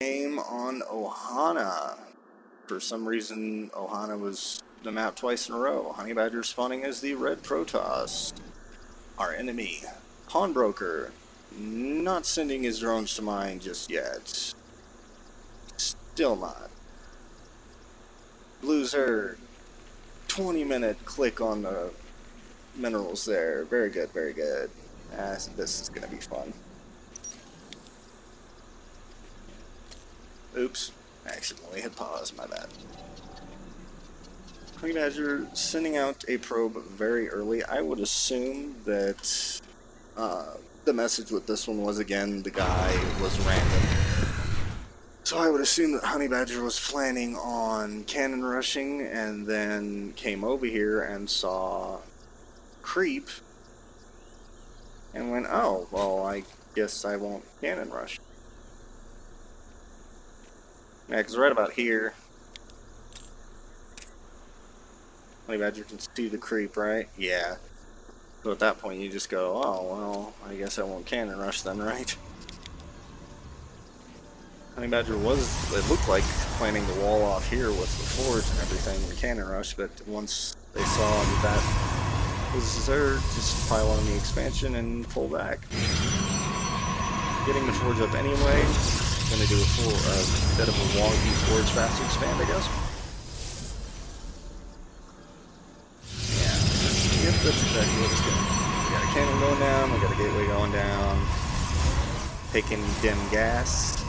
Game on Ohana. For some reason, Ohana was the map twice in a row. Honey Badger spawning as the red Protoss. Our enemy, Pawnbroker, not sending his drones to mine just yet. Still not. Blue Zerg, 20-minute click on the minerals there. Very good, very good. This is going to be fun. Oops, I accidentally hit pause, my bad. Honey Badger sending out a probe very early. I would assume that the message with this one was, again, the guy was random. So I would assume that Honey Badger was planning on cannon rushing and then came over here and saw creep and went, oh, well, I guess I won't cannon rush. Yeah, because right about here, Honey Badger can see the creep, right? Yeah. So at that point you just go, oh, well, I guess I won't cannon rush then, right? Honey Badger was, it looked like, planning the wall off here with the forge and everything in cannon rush, but once they saw that was Zerg, just pile on the expansion and pull back. Getting the forge up anyway. Gonna do a full, bit of a wonky forge fast expand, I guess. Yeah, yep, that's exactly what it's doing. We got a cannon going down, we got a gateway going down, taking dim gas.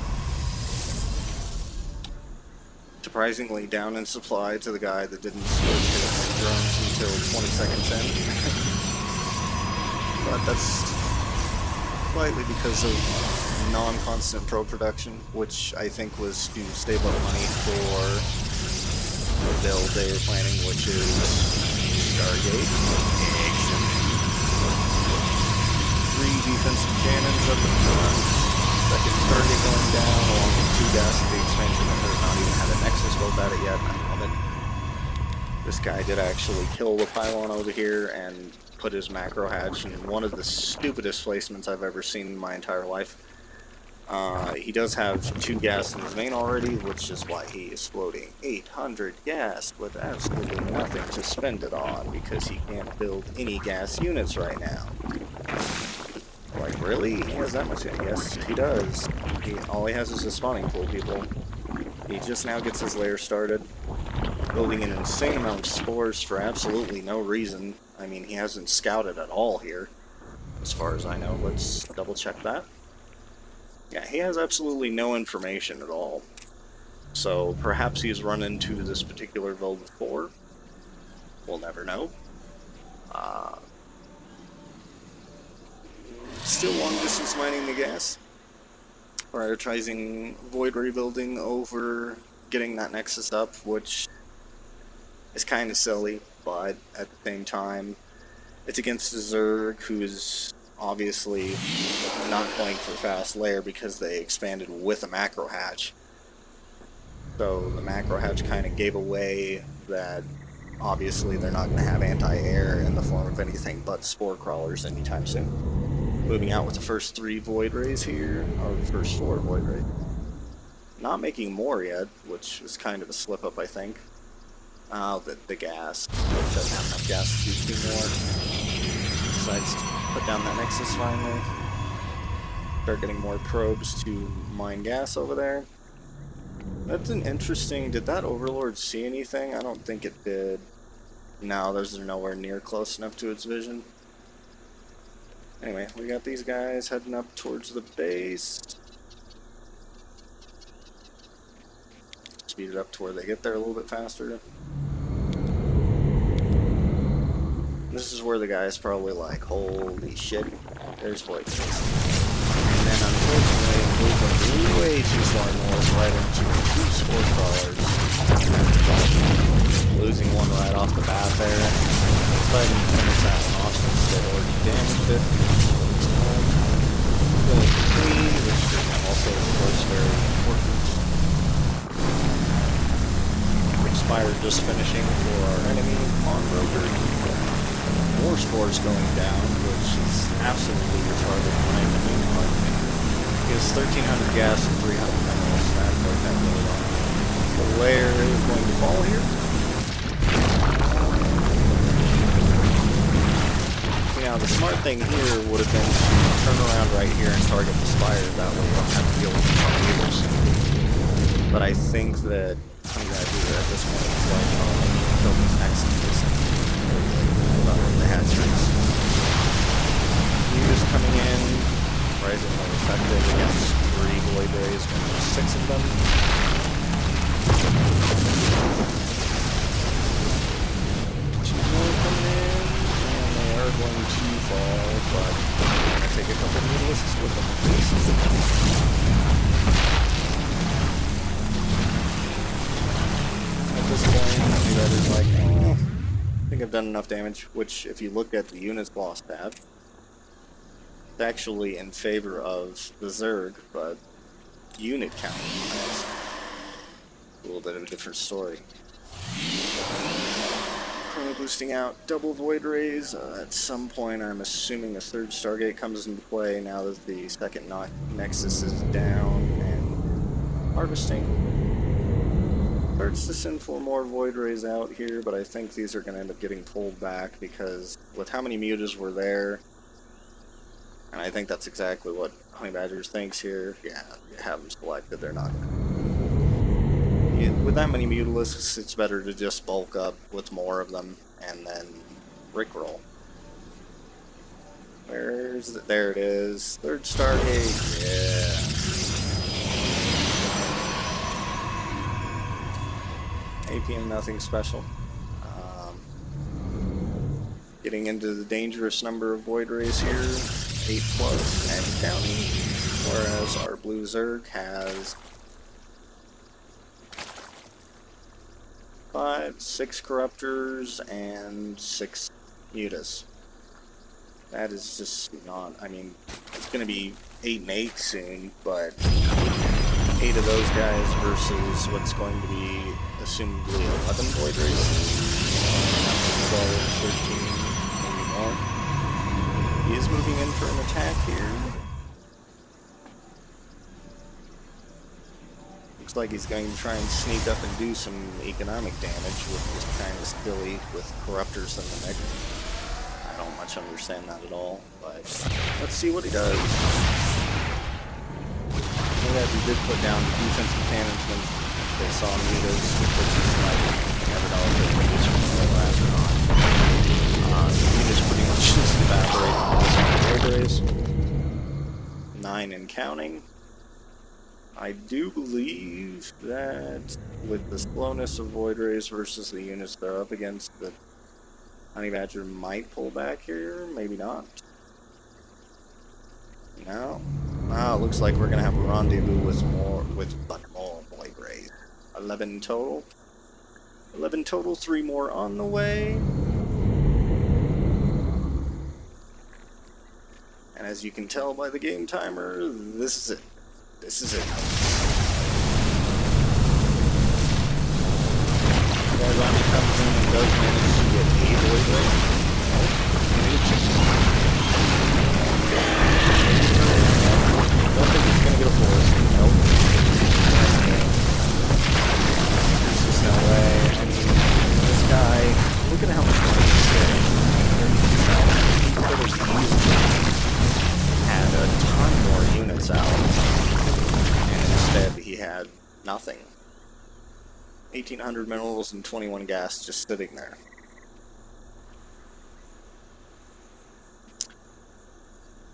Surprisingly down in supply to the guy that didn't switch his drones until 20 seconds in. But that's slightly because of non-constant pro production, which I think was to save up money for the build they were planning, which is Stargates. 3 defensive cannons up in front, second target going down, along with 2 gas of the expansion that has not even had a nexus built at it yet. I love it. This guy did actually kill the pylon over here and put his macro hatch in one of the stupidest placements I've ever seen in my entire life. He does have 2 gas in his main already, which is why he is floating 800 gas with absolutely nothing to spend it on, because he can't build any gas units right now. Like, really? He has that much gas? Yes, he does. All he has is a spawning pool, people. He just now gets his lair started, building an insane amount of spores for absolutely no reason. I mean, he hasn't scouted at all here, as far as I know. Let's double check that. Yeah, he has absolutely no information at all. So perhaps he's run into this particular build before. We'll never know. Still long distance mining the gas. Prioritizing void rebuilding over getting that nexus up, which is kind of silly, but at the same time, it's against the Zerg, who's obviously not going for fast lair because they expanded with a macro hatch. So the macro hatch kind of gave away that obviously they're not going to have anti-air in the form of anything but spore crawlers anytime soon. Moving out with the first 3 void rays here, or the first 4 void rays. Not making more yet, which is kind of a slip up, I think. The gas. Doesn't have enough gas to do 2 more. Decides to put down that nexus finally. Start getting more probes to mine gas over there. That's an interesting... Did that Overlord see anything? I don't think it did. No, those are nowhere near close enough to its vision. Anyway, we got these guys heading up towards the base. Speed it up to where they get there a little bit faster. This is where the guy's probably like, holy shit, there's void space. And then unfortunately, moving way too far north, right into 2 spore crawlers. Losing one right off the bat there. But I can finish that one off since they already damaged it. Going clean, which is also, of course, very important. Expired just finishing for our enemy, Pawnbroker. More spores going down, which is absolutely retarded in my opinion. He has 1300 gas and 300 minerals. wall here. Now the smart thing here would have been to turn around right here and target the spire. That way you don't have to deal with the tornadoes. But I think that at this point is like, kill this next the hatcheries. Mutas coming in, rising more effective against 3 Void Rays when there's 6 of them. Two more coming in, and they are going to fall, but I'm going to take a couple of Mutalists with them at least. At this point, that is like, I think I've done enough damage, which if you look at the units lost tab, it's actually in favor of the Zerg, but unit count is a little bit of a different story. Chrono boosting out double Void Rays. At some point, I'm assuming a third Stargate comes into play now that the second Nexus is down, and harvesting starts to send 4 more Void Rays out here, but I think these are going to end up getting pulled back because with how many Mutas were there, and I think that's exactly what Honey Badger thinks here. Yeah, you have them selected, they're not going to. With that many Mutalisks, it's better to just bulk up with more of them and then rickroll. Where's it? There it is. Third Stargate, yeah. APM, nothing special. Getting into the dangerous number of Void Rays here, 8+ and counting, whereas our blue Zerg has 5, 6 Corruptors and 6 Mutas. That is just not, I mean, it's going to be 8 and 8 soon, but 8 of those guys versus what's going to be assumably 11 Void Rays. 12, 13, maybe more. He is moving in for an attack here. Looks like he's going to try and sneak up and do some economic damage with just kind of silly with Corruptors in the mix. I don't much understand that at all, but let's see what he does. That he did put down defensive cannons when they saw Mutas, which is like, you never know if they're going to last or not. Mutas pretty much just evaporate on Void Rays. 9 and counting. I do believe that with the slowness of Void Rays versus the units they're up against, that Honey Badger might pull back here, maybe not. No. Ah, looks like we're gonna have a rendezvous with more Void Rays. 11 total. 11 total, 3 more on the way. And as you can tell by the game timer, this is it. This is it. That Ronnie comes in and does manage to get a Void Ray. Don't think he's gonna get a forest. Nope. There's just no way. I mean, this guy, look at how much he's getting. 32,000. Had a ton more units out. And instead he had nothing. 1,800 minerals and 21 gas just sitting there.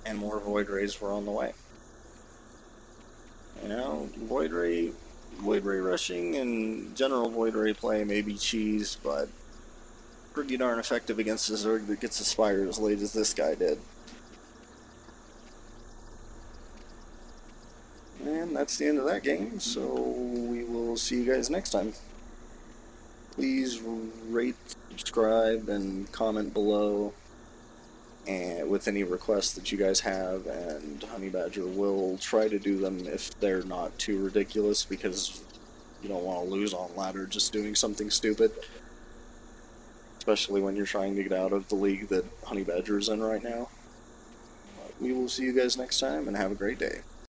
And more Void Rays were on the way. You know, Void Ray rushing and general Void Ray play may be cheese, but pretty darn effective against a Zerg that gets a Spire as late as this guy did. And that's the end of that game, so we will see you guys next time. Please rate, subscribe, and comment below and with any requests that you guys have, and Honey Badger will try to do them if they're not too ridiculous, because you don't want to lose on ladder just doing something stupid. Especially when you're trying to get out of the league that Honey Badger is in right now. We will see you guys next time, and have a great day.